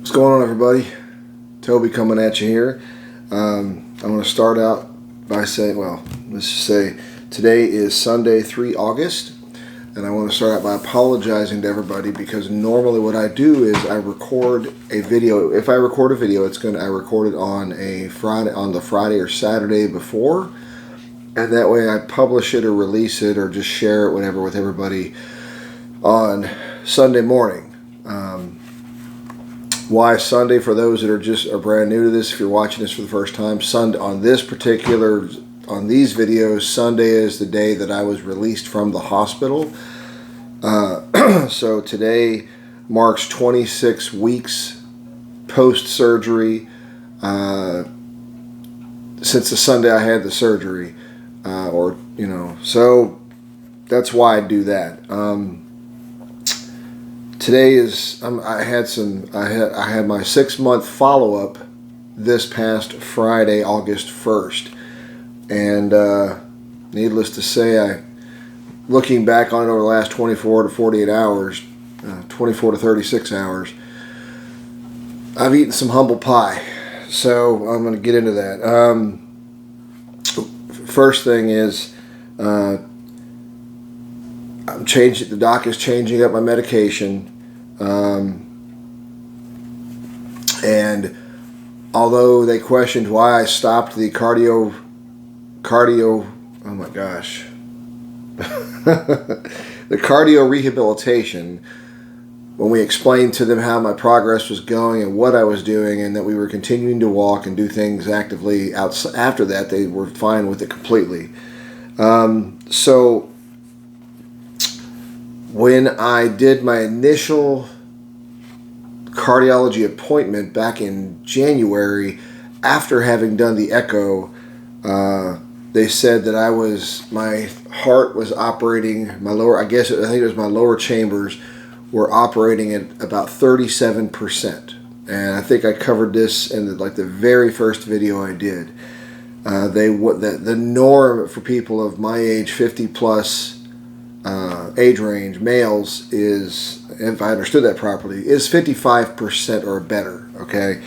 What's going on, everybody? Toby coming at you here. I want to start out by saying, let's just say today is Sunday, 3 August, and I want to start out by apologizing to everybody because normally what I do is I record a video. If I record a video, I record it on the Friday or Saturday before, and that way I publish it or release it or just share it, whatever, with everybody on Sunday morning. Why Sunday? For those that are brand new to this, if you're watching this for the first time, on these videos, Sunday is the day that I was released from the hospital. So today marks 26 weeks post-surgery since the Sunday I had the surgery, so that's why I do that. Today is I had my 6-month follow-up this past Friday, August 1st, and needless to say, looking back on it over the last 24 to 48 hours, 24 to 36 hours, I've eaten some humble pie. So I'm going to get into that. First thing is, the doc is changing up my medication. And although they questioned why I stopped the cardio, oh my gosh, the cardio rehabilitation, when we explained to them how my progress was going and what I was doing and that we were continuing to walk and do things actively after that, they were fine with it completely. So when I did my initial cardiology appointment back in January, after having done the echo, they said that my heart was operating, I think it was my lower chambers were operating at about 37%. And I think I covered this in the very first video I did. The norm for people of my age, 50 plus, age range, males, is, if I understood that properly, is 55% or better. Okay.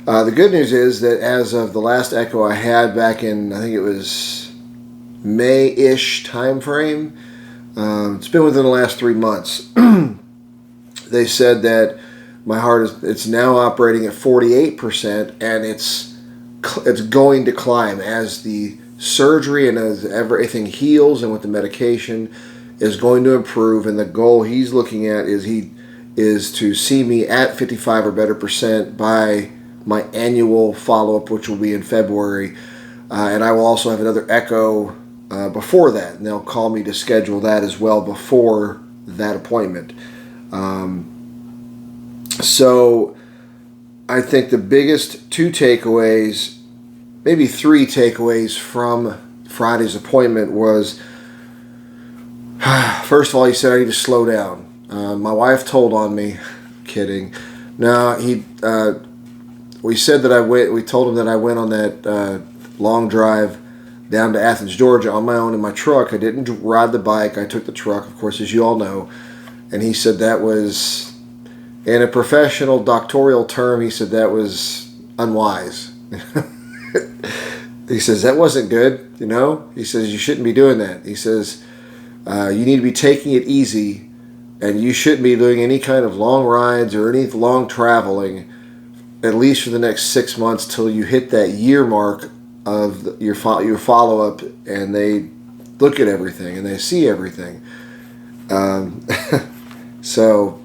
The good news is that as of the last echo I had back in, I think it was May-ish time frame, it's been within the last 3 months. They said that my heart it's now operating at 48%, and it's going to climb as the surgery and as everything heals and with the medication is going to improve, and the goal he's looking at is to see me at 55 or better percent by my annual follow-up, which will be in February, and I will also have another echo before that, and they'll call me to schedule that as well before that appointment. So I think the biggest 2 takeaways, maybe 3 takeaways from Friday's appointment was, first of all, he said I need to slow down. My wife told on me. Kidding. No, we said that we told him that I went on that long drive down to Athens, Georgia on my own in my truck. I didn't ride the bike. I took the truck, of course, as you all know. And he said that was, in a professional doctoral term, he said that was unwise. He says, that wasn't good, He says, you shouldn't be doing that. He says, you need to be taking it easy, and you shouldn't be doing any kind of long rides or any long traveling, at least for the next 6 months till you hit that year mark of your follow-up, and they look at everything and they see everything. So,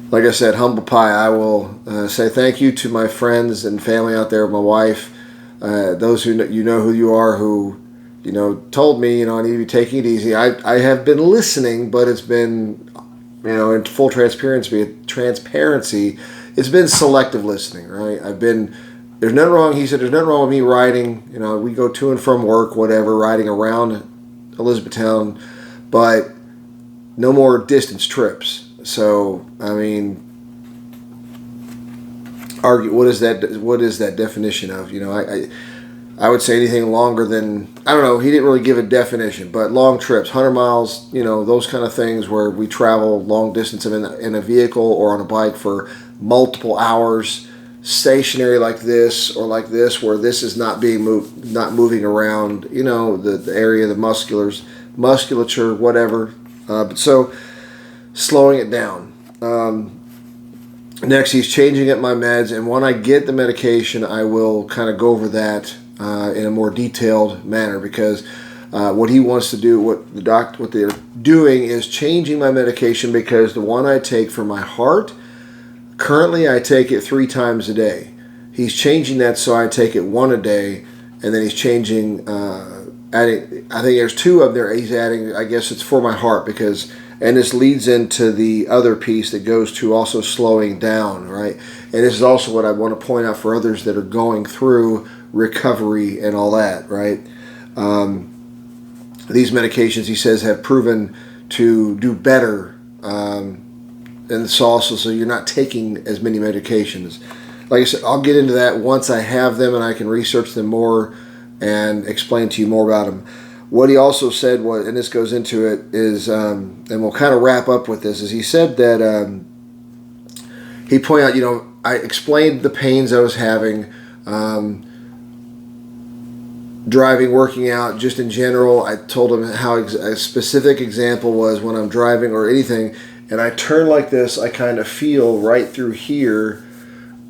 like I said, humble pie. I will say thank you to my friends and family out there, my wife, those who know who you are, who told me, I need to be taking it easy. I have been listening, but it's been, in full transparency, it's been selective listening, right? There's nothing wrong, he said, there's nothing wrong with me riding, we go to and from work, whatever, riding around Elizabethtown, but no more distance trips. So, what is that definition of, I would say anything longer than, I don't know, he didn't really give a definition, but long trips, 100 miles, those kind of things where we travel long distance in a vehicle or on a bike for multiple hours stationary like this or like this, where this is not being not moving around, you know, the area, the musculature, whatever. But so slowing it down. Next, he's changing up my meds, and when I get the medication, I will kind of go over that in a more detailed manner, because what he wants to do, what they're doing is changing my medication, because the one I take for my heart, currently I take it 3 times a day. He's changing that so I take it 1 a day, and then he's changing, adding, I think there's 2 of there he's adding, I guess it's for my heart, because, and this leads into the other piece that goes to also slowing down, right? And this is also what I want to point out for others that are going through recovery and all that, right? These medications, he says, have proven to do better, and it's also so you're not taking as many medications. Like I said, I'll get into that once I have them and I can research them more and explain to you more about them. What he also said was, and this goes into it, is, and we'll kind of wrap up with this, is he said that he pointed out, you know, I explained the pains I was having, driving, working out, just in general. I told him how a specific example was when I'm driving or anything, and I turn like this, I kind of feel right through here,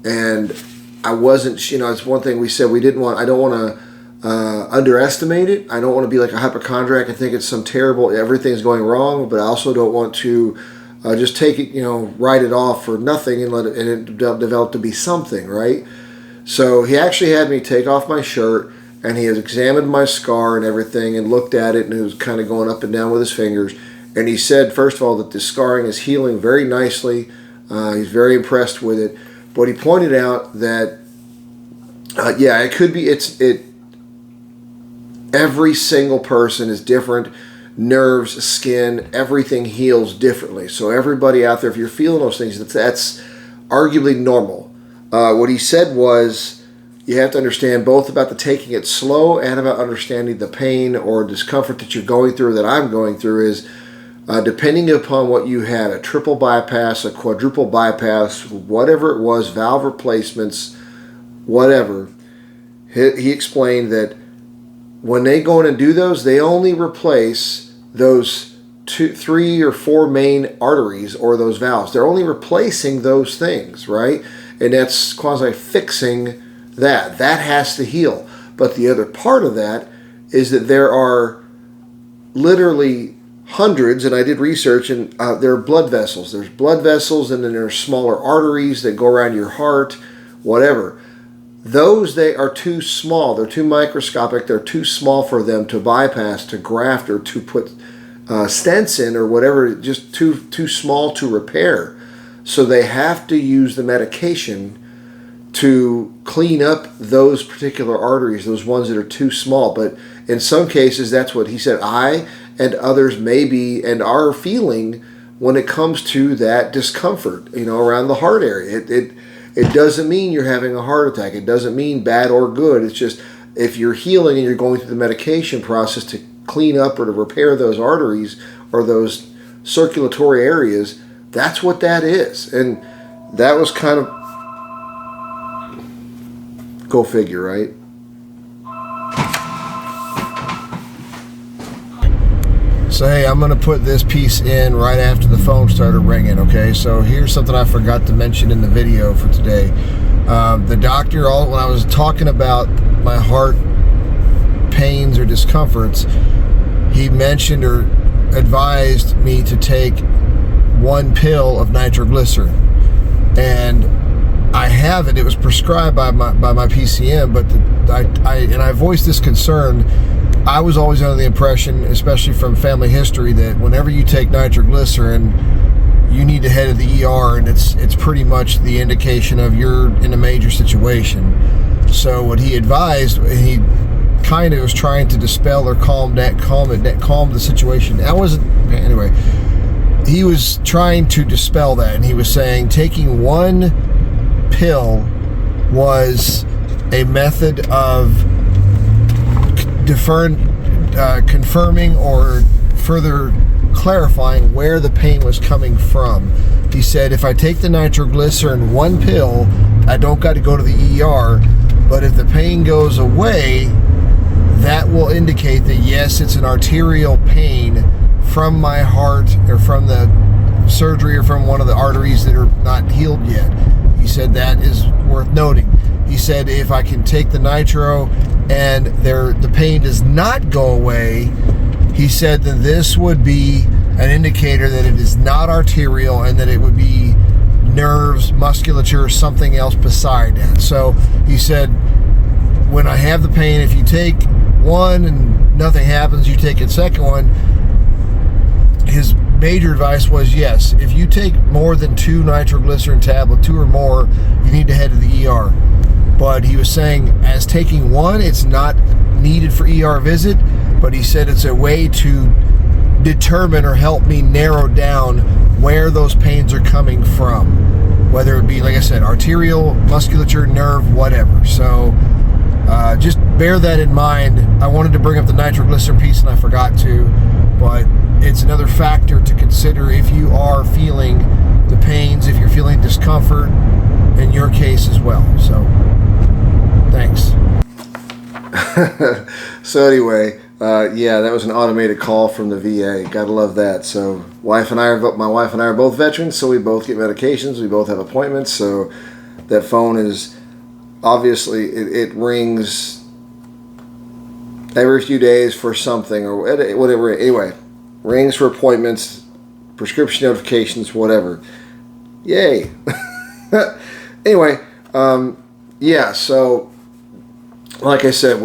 and I wasn't, you know, it's one thing we said I don't want to underestimate it. I don't want to be like a hypochondriac and think it's some terrible, everything's going wrong, but I also don't want to just take it, you know, write it off for nothing and let it, and it develop to be something, right? So he actually had me take off my shirt, and he has examined my scar and everything and looked at it, and he was kind of going up and down with his fingers. And he said, first of all, that the scarring is healing very nicely. He's very impressed with it. But he pointed out that, yeah, it could be, every single person is different. Nerves, skin, everything heals differently. So everybody out there, if you're feeling those things, that's arguably normal. What he said was, you have to understand both about the taking it slow and about understanding the pain or discomfort that you're going through, that I'm going through, is depending upon what you had, a triple bypass, a quadruple bypass, whatever it was, valve replacements, whatever. He explained that when they go in and do those, they only replace those 2, 3, or 4 main arteries or those valves. They're only replacing those things, right? And that's quasi-fixing that. That has to heal. But the other part of that is that there are literally hundreds, and I did research, and there are blood vessels. There's blood vessels, and then there's smaller arteries that go around your heart, whatever. Those, they are too small. They're too microscopic. They're too small for them to bypass, to graft, or to put stents in, or whatever. Just too small to repair. So they have to use the medication to clean up those particular arteries, those ones that are too small. But in some cases, that's what he said I and others may be and are feeling when it comes to that discomfort, you know, around the heart area. It doesn't mean you're having a heart attack. It doesn't mean bad or good. It's just, if you're healing and you're going through the medication process to clean up or to repair those arteries or those circulatory areas, that's what that is. And that was kind of, go figure, right? So hey, I'm going to put this piece in right after the phone started ringing, okay? So here's something I forgot to mention in the video for today. The doctor, when I was talking about my heart pains or discomforts, he mentioned or advised me to take 1 pill of nitroglycerin. And I have it. It was prescribed by my PCM, but I voiced this concern. I was always under the impression, especially from family history, that whenever you take nitroglycerin, you need to head to the ER, and it's pretty much the indication of you're in a major situation. So what he advised, he kind of was trying to dispel or calm the situation. That wasn't, anyway, he was trying to dispel that, and he was saying taking 1 pill was a method of confirming or further clarifying where the pain was coming from. He said, if I take the nitroglycerin 1 pill, I don't got to go to the ER, but if the pain goes away, that will indicate that yes, it's an arterial pain from my heart or from the surgery or from one of the arteries that are not healed yet. He said that is worth noting. He said if I can take the nitro and the pain does not go away, he said that this would be an indicator that it is not arterial and that it would be nerves, musculature, something else beside that. So he said, when I have the pain, if you take one and nothing happens, you take a second one. His major advice was, yes, if you take more than 2 nitroglycerin tablets, 2 or more, you need to head to the ER. But he was saying, as taking one, it's not needed for ER visit, but he said it's a way to determine or help me narrow down where those pains are coming from, whether it be, like I said, arterial, musculature, nerve, whatever. So just bear that in mind. I wanted to bring up the nitroglycerin piece and I forgot to, but it's another factor to consider if you are feeling the pains, if you're feeling discomfort in your case as well. So thanks. So anyway, yeah, that was an automated call from the VA. Gotta love that. So my wife and I are both veterans, so we both get medications. We both have appointments. So that phone is obviously it rings every few days for something or whatever. Anyway, rings for appointments, prescription notifications, whatever. Yay. Anyway, yeah. So like I said,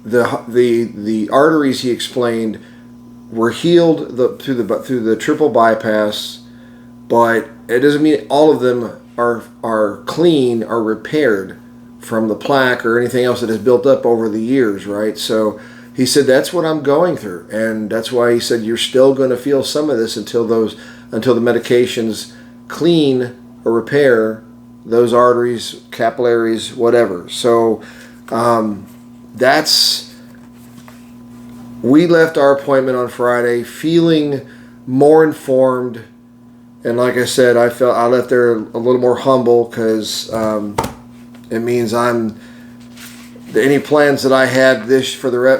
the arteries, he explained, were healed through the triple bypass, but it doesn't mean all of them are clean or repaired from the plaque or anything else that has built up over the years, right? So he said that's what I'm going through, and that's why he said you're still going to feel some of this until the medications clean or repair those arteries, capillaries, whatever. So we left our appointment on Friday feeling more informed, and like I said, I left there a little more humble because it means any plans that I had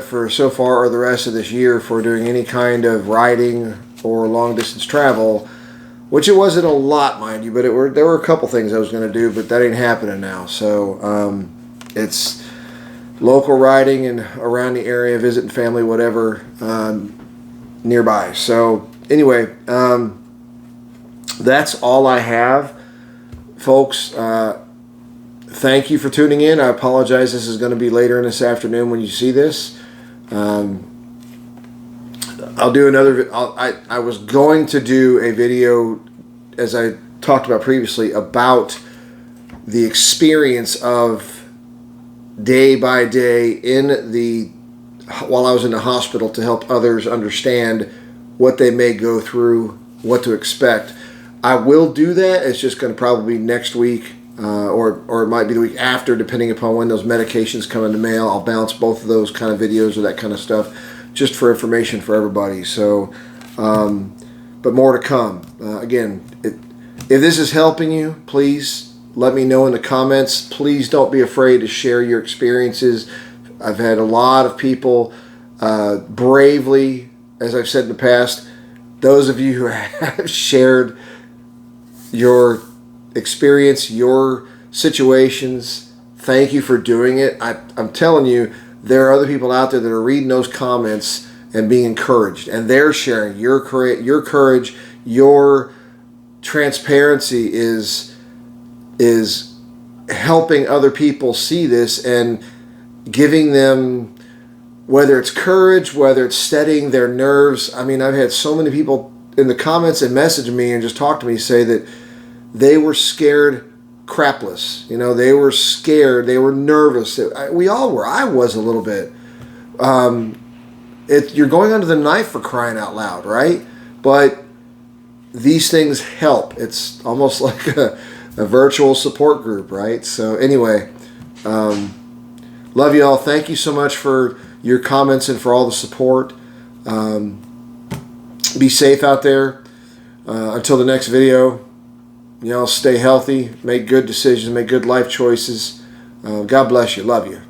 for so far or the rest of this year for doing any kind of riding or long distance travel, which it wasn't a lot, mind you, but there were a couple things I was going to do, but that ain't happening now. So it's local riding and around the area, visiting family, whatever, nearby. So anyway, that's all I have, folks. Thank you for tuning in. I apologize. This is going to be later in this afternoon when you see this. I'll do another. I was going to do a video, as I talked about previously, about the experience of day by day while I was in the hospital to help others understand what they may go through, what to expect. I will do that. It's just going to probably be next week, or it might be the week after, depending upon when those medications come in the mail. I'll bounce both of those kind of videos or that kind of stuff, just for information for everybody. So, but more to come. Again, if this is helping you, please let me know in the comments. Please don't be afraid to share your experiences. I've had a lot of people bravely, as I've said in the past, those of you who have shared your experience, your situations, thank you for doing it. I'm telling you, there are other people out there that are reading those comments and being encouraged, and they're sharing your courage, your transparency is helping other people see this and giving them, whether it's courage, whether it's steadying their nerves. I mean, I've had so many people in the comments and message me and just talk to me, say that they were scared crapless. You know, they were scared. They were nervous. We all were. I was a little bit. You're going under the knife, for crying out loud, right? But these things help. It's almost like a virtual support group, right? So anyway, love you all. Thank you so much for your comments and for all the support. Be safe out there. Until the next video, Y'all stay healthy, make good decisions, make good life choices. God bless you. Love you.